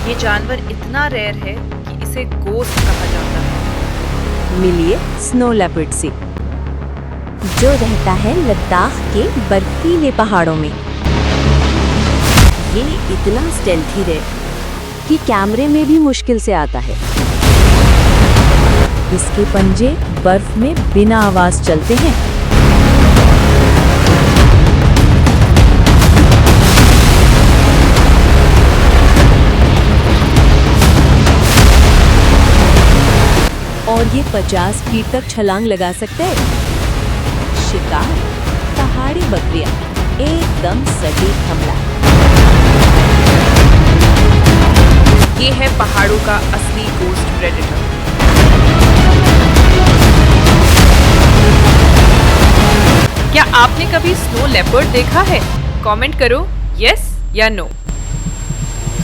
ये जानवर इतना रेयर है कि इसे गोस्ट कहा जाता है। मिलिए स्नो लेपर्ड से, जो रहता है लद्दाख के बर्फीले पहाड़ों में। ये इतना स्टेल्थी है कि कैमरे में भी मुश्किल से आता है। इसके पंजे बर्फ में बिना आवाज चलते हैं। और ये 50 फीट तक छलांग लगा सकते हैं। शिकार पहाड़ी बकरियां, एकदम सटीक हमला। ये है पहाड़ों का असली गोस्ट प्रेडेटर। क्या आपने कभी स्नो लेपर्ड देखा है? कमेंट करो यस या नो।